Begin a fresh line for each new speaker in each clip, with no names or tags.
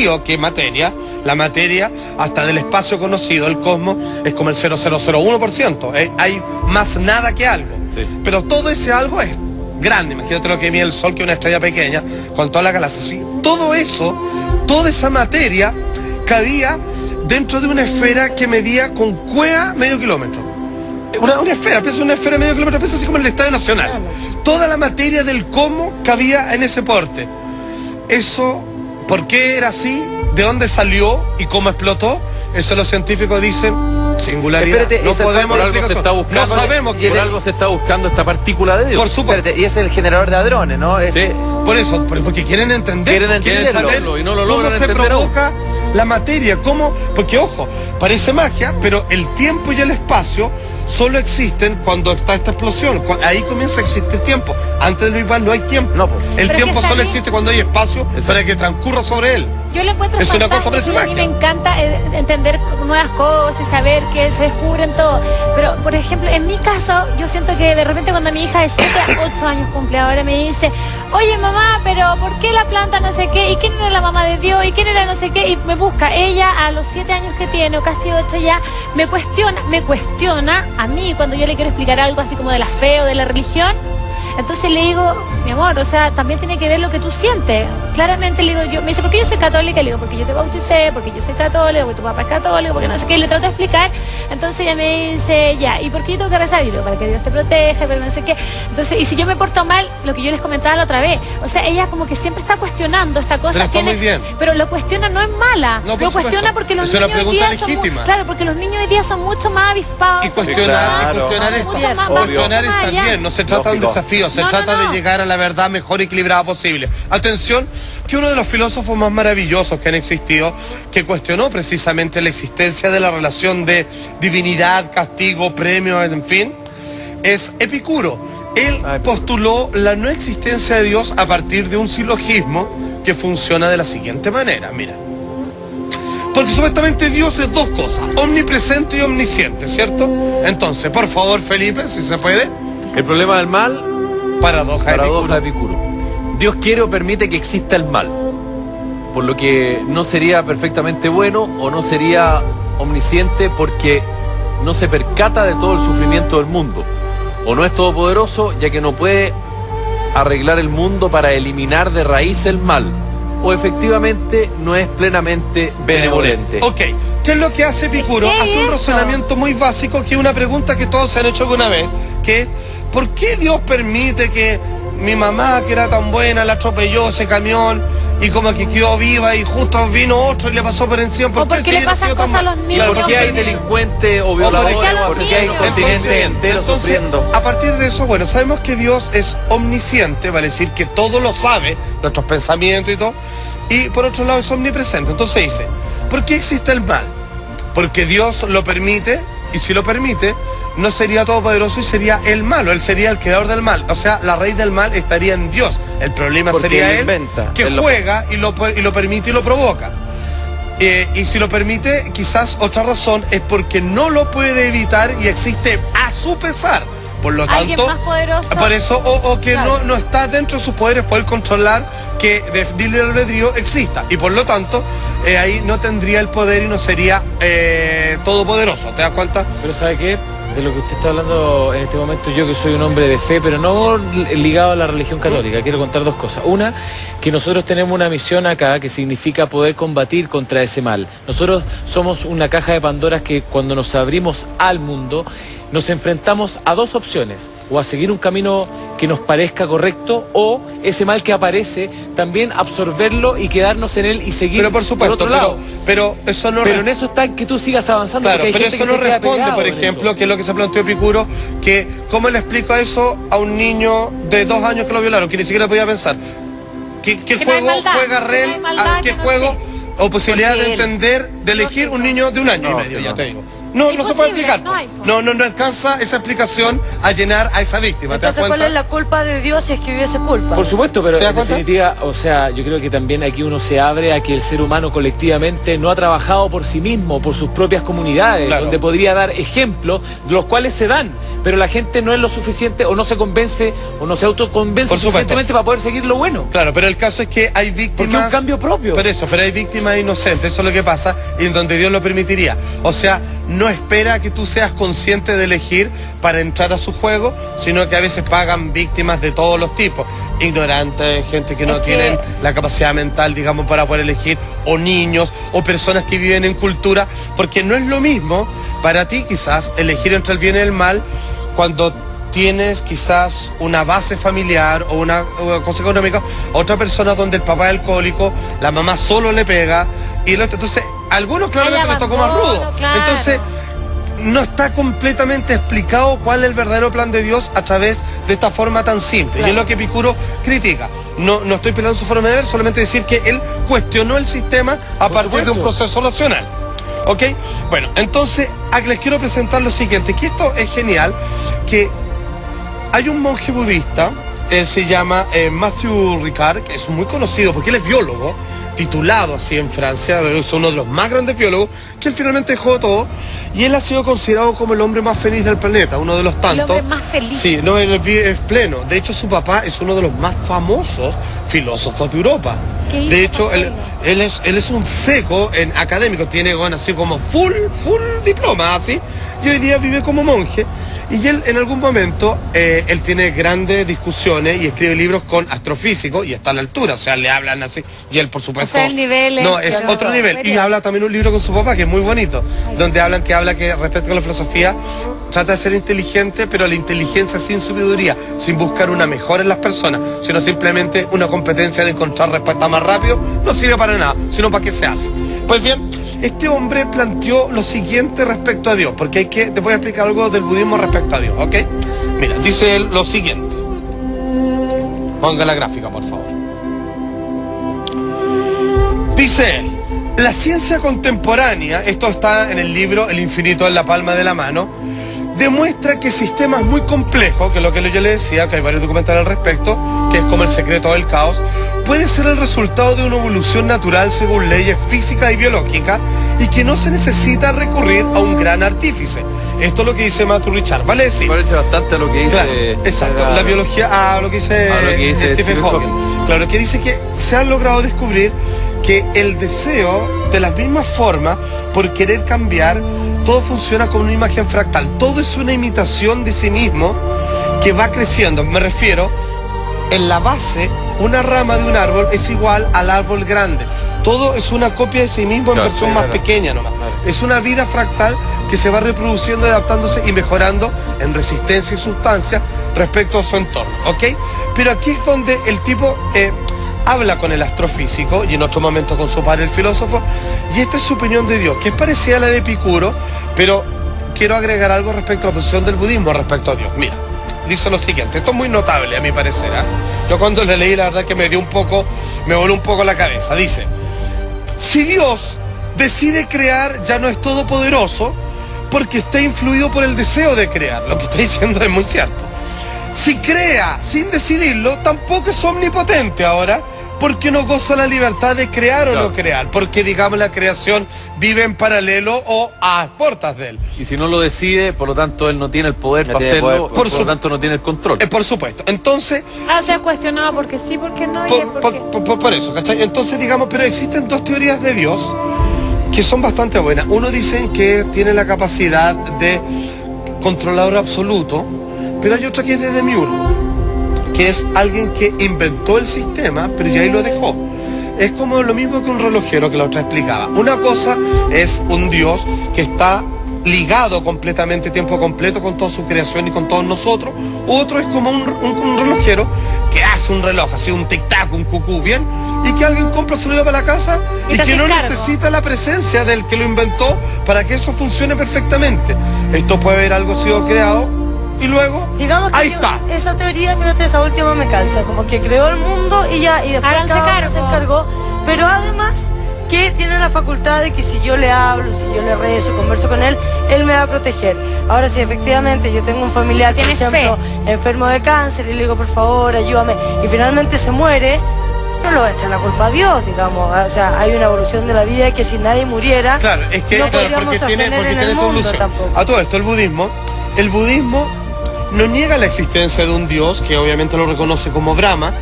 entendido que la materia, hasta del espacio conocido, el cosmos, es como el 0,001%. Hay más nada que algo. Sí. Pero todo ese algo es grande. Imagínate lo que mide el Sol, que es una estrella pequeña, con toda la galaxia. Sí, todo eso, toda esa materia, cabía dentro de una esfera que medía con cueva medio kilómetro. Una esfera, piensa una esfera de medio kilómetro, piensa así como en el Estadio Nacional. Toda la materia del cosmos cabía en ese porte. Eso, ¿por qué era así? ¿De dónde salió y cómo explotó? Eso los científicos dicen singularidad.
Espérate,
no podemos,
por algo se está buscando,
no sabemos
por algo se está buscando esta partícula de Dios.
Por supuesto.
Espérate, y es el generador de hadrones, ¿no?
Sí. Por eso, porque quieren entender, quieren saber
y no lo
cómo
logran
se
entender
provoca la materia, cómo, porque ojo, parece magia, pero el tiempo y el espacio solo existen cuando está esta explosión. Ahí comienza a existir tiempo. Antes del Big Bang no hay tiempo.
No, pues.
El tiempo solo existe cuando hay espacio para que transcurra sobre él.
Yo lo encuentro
es una cosa
fantástico, a mí me encanta entender nuevas cosas, saber que se descubren todo. Pero, por ejemplo, en mi caso, yo siento que de repente cuando mi hija de 7 a 8 años cumple, ahora me dice, oye mamá, pero ¿por qué la planta no sé qué? ¿Y quién era la mamá de Dios? ¿Y quién era no sé qué? Y me busca. Ella, a los 7 años que tiene, o casi 8 ya, me cuestiona a mí cuando yo le quiero explicar algo así como de la fe o de la religión. Entonces le digo, mi amor, o sea, también tiene que ver lo que tú sientes. Claramente le digo, me dice, ¿por qué yo soy católica? Le digo, porque yo te bauticé, porque yo soy católica, porque tu papá es católico, porque no sé qué, y le trato de explicar. Entonces ella me dice, ya, ¿y por qué yo tengo que rezar? Y yo, para que Dios te proteja, pero no sé qué. Entonces, y si yo me porto mal, lo que yo les comentaba la otra vez, o sea, ella como que siempre está cuestionando esta cosa.
Pero está muy bien.
Pero lo cuestiona no es mala,
no,
lo cuestiona porque los niños hoy día son claro, porque los niños hoy día son mucho más avispados.
Y cuestionar está bien, no se trata de un desafío, se trata de llegar a la verdad mejor equilibrada posible. Atención, que uno de los filósofos más maravillosos que han existido, que cuestionó precisamente la existencia de la relación de divinidad, castigo, premio, en fin, es Epicuro. Él postuló la no existencia de Dios a partir de un silogismo que funciona de la siguiente manera, mira. Porque supuestamente Dios es dos cosas, omnipresente y omnisciente, ¿cierto? Entonces, por favor, Felipe, si se puede.
El problema del mal,
paradoja
de Epicuro. Dios quiere o permite que exista el mal, por lo que no sería perfectamente bueno o no sería omnisciente porque no se percata de todo el sufrimiento del mundo, o no es todopoderoso ya que no puede arreglar el mundo para eliminar de raíz el mal, o efectivamente no es plenamente benevolente.
Ok, ¿qué es lo que hace Epicuro? Hace un razonamiento muy básico, que es una pregunta que todos se han hecho alguna vez, que es, ¿por qué Dios permite que mi mamá, que era tan buena, la atropelló ese camión y como que quedó viva y justo vino otro y le pasó por encima?
¿Por qué le pasan cosas a los niños?
¿Por qué hay delincuentes o violadores? ¿Por qué hay un continente entero sufriendo?
A partir de eso, bueno, sabemos que Dios es omnisciente, vale decir que todo lo sabe, nuestros pensamientos y todo, y por otro lado es omnipresente. Entonces dice, ¿por qué existe el mal? Porque Dios lo permite, y si lo permite, no sería todopoderoso y sería el malo, él sería el creador del mal, o sea, la raíz del mal estaría en Dios. El problema sería él que juega y lo permite y lo provoca. Y si lo permite, quizás otra razón es porque no lo puede evitar y existe a su pesar. Por lo tanto,
más poderoso,
por eso, o que claro, no está dentro de sus poderes poder controlar que de libre albedrío exista. Y por lo tanto, ahí no tendría el poder y no sería todopoderoso. ¿Te das cuenta?
Pero ¿sabe qué? De lo que usted está hablando en este momento, yo que soy un hombre de fe, pero no ligado a la religión católica, quiero contar dos cosas. Una, que nosotros tenemos una misión acá que significa poder combatir contra ese mal. Nosotros somos una caja de Pandoras que cuando nos abrimos al mundo, nos enfrentamos a dos opciones, o a seguir un camino que nos parezca correcto, o ese mal que aparece, también absorberlo y quedarnos en él y seguir.
Pero por supuesto,
por otro lado.
Pero eso no.
Pero en eso está que tú sigas avanzando.
Claro,
porque hay
pero
gente
eso
que
no
se queda
responde,
pegado
por ejemplo, que es lo que se planteó Epicuro, que cómo le explico eso a un niño de 2 años que lo violaron, que ni siquiera podía pensar. ¿Qué juego juega Rel? ¿Qué juego o posibilidad de entender, de elegir un niño de 1 año y medio, ya te digo? No se puede
Imposible,
explicar.
no hay, po.
No alcanza esa explicación a llenar a esa víctima. ¿Te das
Entonces, ¿cuál
cuenta?
es la culpa de Dios si es que hubiese culpa?
Por supuesto, pero
¿Te das
en
cuenta?
definitiva, o sea, yo creo que también aquí uno se abre a que el ser humano colectivamente no ha trabajado por sí mismo, por sus propias comunidades,
Claro.
donde podría dar ejemplos, de los cuales se dan, pero la gente no es lo suficiente o no se convence o no se autoconvence
Por supuesto.
suficientemente para poder seguir lo bueno.
Claro, pero el caso es que hay víctimas...
Porque es un cambio propio.
Pero hay víctimas inocentes, eso es lo que pasa, y en donde Dios lo permitiría. O sea, no espera que tú seas consciente de elegir para entrar a su juego, sino que a veces pagan víctimas de todos los tipos. Ignorantes, gente que no tienen la capacidad mental, digamos, para poder elegir, o niños, o personas que viven en cultura, porque no es lo mismo para ti quizás elegir entre el bien y el mal cuando tienes quizás una base familiar o una cosa económica, otra persona donde el papá es alcohólico, la mamá solo le pega, y el otro, entonces, a algunos claramente les tocó más rudo.
Claro.
Entonces, no está completamente explicado cuál es el verdadero plan de Dios a través de esta forma tan simple. Y es lo que Epicuro critica. No estoy peleando su forma de ver, solamente decir que él cuestionó el sistema a partir de un proceso racional. ¿Ok? Bueno, entonces les quiero presentar lo siguiente, que esto es genial, que hay un monje budista, se llama Matthew Ricard, que es muy conocido porque él es biólogo, titulado así en Francia, es uno de los más grandes biólogos, que él finalmente dejó todo, y él ha sido considerado como el hombre más feliz del planeta, uno de los tantos.
El hombre más feliz.
Sí, no, él es pleno. De hecho, su papá es uno de los más famosos filósofos de Europa.
¿Qué hizo
De hecho,
para
él es un seco en académico, tiene bueno, así como full diploma, así, y hoy día vive como monje. Y él en algún momento, él tiene grandes discusiones y escribe libros con astrofísicos y está a la altura, o sea, le hablan así, y él por supuesto...
O sea, el nivel es
No, es
otro
otro nivel. Y
superior.
habla también un libro con su papá que es muy bonito, donde habla que respecto a la filosofía, trata de ser inteligente, pero la inteligencia sin sabiduría, sin buscar una mejora en las personas, sino simplemente una competencia de encontrar respuesta más rápido, no sirve para nada, sino para qué se hace. Pues bien, este hombre planteó lo siguiente respecto a Dios, porque te voy a explicar algo del budismo respecto a Dios, ¿ok? Mira, dice él lo siguiente. Ponga la gráfica, por favor. Dice él, la ciencia contemporánea, esto está en el libro El infinito en la palma de la mano, demuestra que sistemas muy complejos, que es lo que yo le decía, que hay varios documentales al respecto, que es como El secreto del caos, puede ser el resultado de una evolución natural según leyes físicas y biológicas y que no se necesita recurrir a un gran artífice. Esto es lo que dice Matthew Ricard, ¿vale? Sí.
Parece bastante a lo que dice...
Claro, exacto, la biología, a lo que dice, Stephen Hawking. Claro, que dice que se ha logrado descubrir que el deseo, de las mismas formas, por querer cambiar, todo funciona como una imagen fractal. Todo es una imitación de sí mismo que va creciendo. Me refiero, en la base, una rama de un árbol es igual al árbol grande. Todo es una copia de sí mismo en
Claro,
versión
sí,
más
claro.
pequeña nomás.
Claro.
Es una vida fractal que se va reproduciendo, adaptándose y mejorando en resistencia y sustancia respecto a su entorno, ¿ok? Pero aquí es donde el tipo habla con el astrofísico y en otro momento con su padre el filósofo, y esta es su opinión de Dios, que es parecida a la de Epicuro, pero quiero agregar algo respecto a la posición del budismo respecto a Dios. Mira, dice lo siguiente, esto es muy notable a mi parecer, ¿eh? Yo cuando le leí la verdad que me voló un poco la cabeza. Dice, si Dios decide crear, ya no es todopoderoso porque está influido por el deseo de crear. Lo que está diciendo es muy cierto. Si crea sin decidirlo, tampoco es omnipotente ahora, porque no goza la libertad de crear o
Claro.
no crear, porque digamos la creación vive en paralelo o a portas de él.
Y si no lo decide, por lo tanto él no tiene el poder
No
para
tiene
hacerlo,
poder,
por lo tanto no tiene el control.
Por supuesto. Entonces,
Se ha cuestionado porque sí, porque no, y
por eso, ¿cachai? Entonces, digamos, pero existen dos teorías de Dios que son bastante buenas. Uno dicen que tiene la capacidad de controlador absoluto, pero hay otra que es de demiurgo, que es alguien que inventó el sistema, pero ya ahí lo dejó. Es como lo mismo que un relojero que la otra explicaba. Una cosa es un Dios que está ligado completamente, tiempo completo, con toda su creación y con todos nosotros. Otro es como un relojero que hace un reloj, así un tic-tac, un cucú, ¿bien? Y que alguien compra, se lo lleva para la casa
Y
y
te
que
hace
no
cargo.
necesita la presencia del que lo inventó para que eso funcione perfectamente. Esto puede haber algo sido creado y luego
Digamos que
ahí
yo-
está.
esa teoría, fíjate, esa última me calza, como que creó el mundo y ya, y después
Háganse
cada uno
cargo.
se encargó, pero además que tiene la facultad de que si yo le hablo, si yo le rezo, converso con él me va a proteger. Ahora, si efectivamente yo tengo un familiar, por
¿Tienes
ejemplo, enfermo de cáncer, y le digo, por favor, ayúdame, y finalmente se muere, no lo echa la culpa a Dios, digamos. O sea, hay una evolución de la vida que si nadie muriera,
Claro, es que
no
claro,
podríamos
porque tiene
sostener en
tu
el mundo
evolución.
tampoco.
A todo esto, el budismo no niega la existencia de un Dios, que obviamente lo reconoce como Brahma,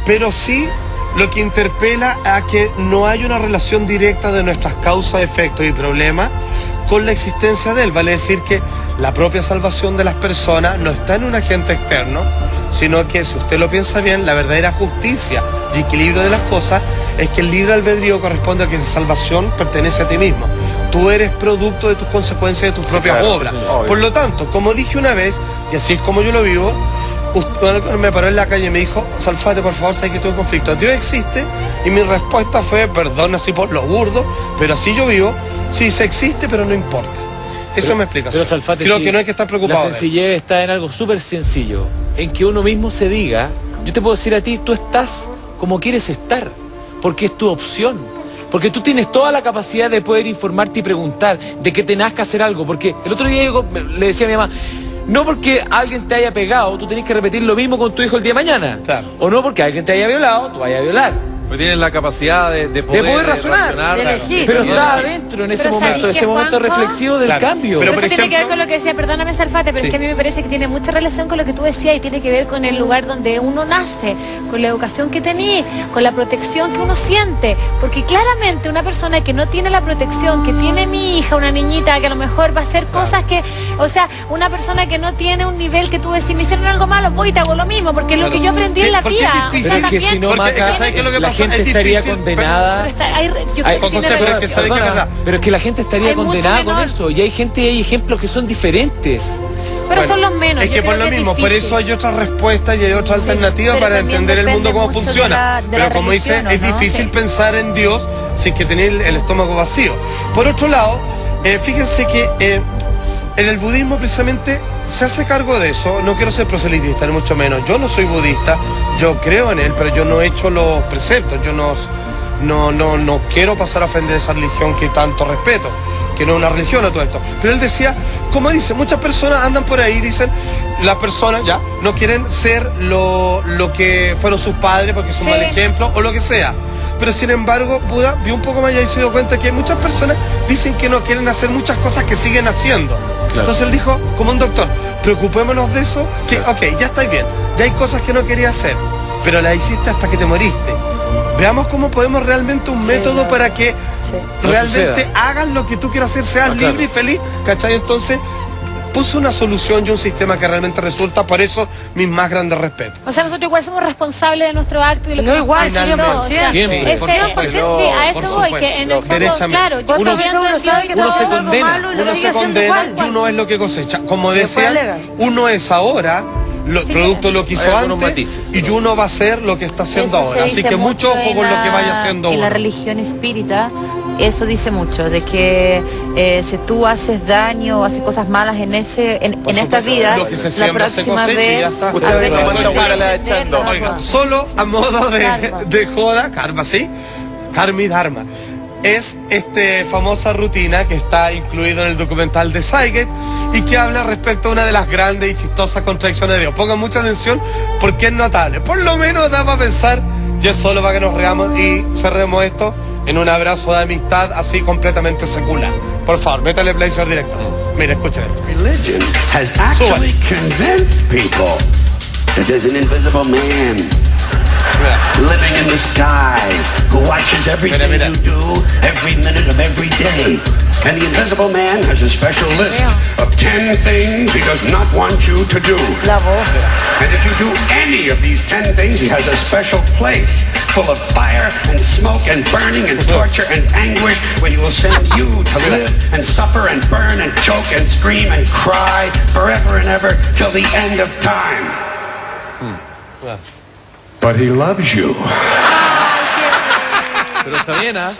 pero sí lo que interpela a que no hay una relación directa de nuestras causas, efectos y problemas con la existencia de él. Vale decir que la propia salvación de las personas no está en un agente externo, sino que, si usted lo piensa bien, la verdadera justicia y equilibrio de las cosas es que el libre albedrío corresponde a que la salvación pertenece a ti mismo. Tú eres producto de tus consecuencias, de tus propias obras. Por lo tanto, como dije una vez, y así es como yo lo vivo, usted me paró en la calle y me dijo, Salfate, por favor, sabes que tuve un conflicto. Dios existe, y mi respuesta fue, perdón así por lo burdo, pero así yo vivo. Sí, se existe, pero no importa. Eso me explica.
Pero Salfate,
creo
sí,
que no hay que estar preocupado.
La sencillez está en algo súper sencillo, en que uno mismo se diga, yo te puedo decir a ti, tú estás como quieres estar, porque es tu opción. Porque tú tienes toda la capacidad de poder informarte y preguntar, de que te nazca hacer algo. Porque el otro día yo le decía a mi mamá, no porque alguien te haya pegado, tú tienes que repetir lo mismo con tu hijo el día de mañana.
Claro.
O no porque alguien te haya violado, tú vayas a violar.
Pero tienen la capacidad de poder
razonar,
de elegir.
Pero está
Claro.
adentro en ese
Pero
momento,
¿sabéis
ese
qué,
momento
Juanjo?
reflexivo del
Claro.
cambio.
Pero,
Pero
por
eso tiene que ver
ejemplo-
con lo que decía, perdóname Salfate, pero
Sí.
es que a mí me parece que tiene mucha relación con lo que tú decías y tiene que ver con el lugar donde uno nace, con la educación que tenés, con la protección que uno siente. Porque claramente una persona que no tiene la protección que tiene mi hija, una niñita que a lo mejor va a hacer cosas que, o sea, una persona que no tiene un nivel que tú decís, me hicieron algo malo, voy y te hago lo mismo, porque es lo que yo aprendí en la
Porque es
vida.
difícil.
Pero es que si no,
Porque es que
Maca,
¿sabes qué es lo que
la
pasa?
gente
Es
estaría
difícil,
condenada.
Pero está, yo creo que
José,
tiene
pero es que
relación.
sabe que es verdad.
Pero es que la gente estaría
Hay mucho
condenada con
menor.
eso. Y hay gente y hay ejemplos que son diferentes.
Pero
Bueno,
son los menos.
Es
yo
que
creo
por lo
es
mismo, por
difícil.
eso hay otra respuesta y hay otra alternativa
pero
para
también
entender el mundo
depende
cómo
mucho de
funciona.
la
Pero como dice,
religión,
es
¿o no?
difícil
Sí.
pensar en Dios si es que tenéis el estómago vacío. Por otro lado, fíjense que en el budismo precisamente se hace cargo de eso. No quiero ser proselitista, ni mucho menos. Yo no soy budista, yo creo en él, pero yo no he hecho los preceptos. Yo no quiero pasar a ofender esa religión que tanto respeto, que no es una religión a todo esto. Pero él decía, como dice, muchas personas andan por ahí y dicen, las personas ya no quieren ser lo que fueron sus padres porque es un
Sí.
mal ejemplo o lo que sea. Pero sin embargo, Buda vio un poco más allá y se dio cuenta que hay muchas personas dicen que no quieren hacer muchas cosas que siguen haciendo.
Claro.
Entonces él dijo, como un doctor, preocupémonos de eso, que ok, ya estáis bien, ya hay cosas que no querías hacer, pero las hiciste hasta que te moriste. Veamos cómo podemos realmente un método
claro.
para que
No
realmente
suceda.
hagas lo que tú quieras hacer, seas
claro.
libre y feliz, ¿cachai? Entonces puso una solución y un sistema que realmente resulta, por eso mis más grandes respetos.
O sea, nosotros igual somos responsables de nuestro acto y lo que
No,
nos
igual,
pasa y todo, o sea,
100%.
Siempre.
Por
ese-
supuesto.
sí, a eso
Por
voy,
supuesto.
que en el fondo,
Derechamente.
claro, yo
¿Cuántas
estoy
veces
viendo
uno
el
sabe
Dios
que
y
uno
está
se
haciendo algo
condena,
malo y lo
Uno
sigue
se
haciendo
condena
igual?
y uno es lo que cosecha. Como
Después
decía,
alega.
uno es ahora,
Sí,
producto de lo que hizo
hay algunos
antes,
matices,
y
pero-
uno va a ser lo que está haciendo
Eso se
ahora. Así
dice
que mucho
mucho
ojo
en
con lo que
la-
vaya haciendo
En
uno.
la religión espírita, eso dice mucho, de que si tú haces daño o haces cosas malas en esta
supuesto,
vida,
lo que se
la
siembra se
próxima
cosecha y ya
vez,
está.
a
Usted
veces
no
puede
se
para la
depender
echando.
la
Oiga,
cosa.
solo a modo
Karma.
de joda, karma, ¿sí? Karma y dharma. Es famosa rutina que está incluido en el documental de Saigate y que habla respecto a una de las grandes y chistosas contradicciones de Dios. Pongan mucha atención porque es notable. Por lo menos da para pensar, ya solo para que nos reamos y cerremos esto en un abrazo de amistad así completamente secular. Por favor, métale play, señor director. Mira, escuchen esto.
Religion has actually convinced people that there's an invisible man living in the sky who watches everything
Mira.
you do every minute of every day. And the invisible man has a special list of 10 things he does not want you to do.
La voz.
And if you do any of these 10 things, he has a special place full of fire and smoke and burning and torture and anguish where he will send you to live and suffer and burn and choke and scream and cry forever and ever till the end of time. But he loves you.
Pero está bien, ¿ah?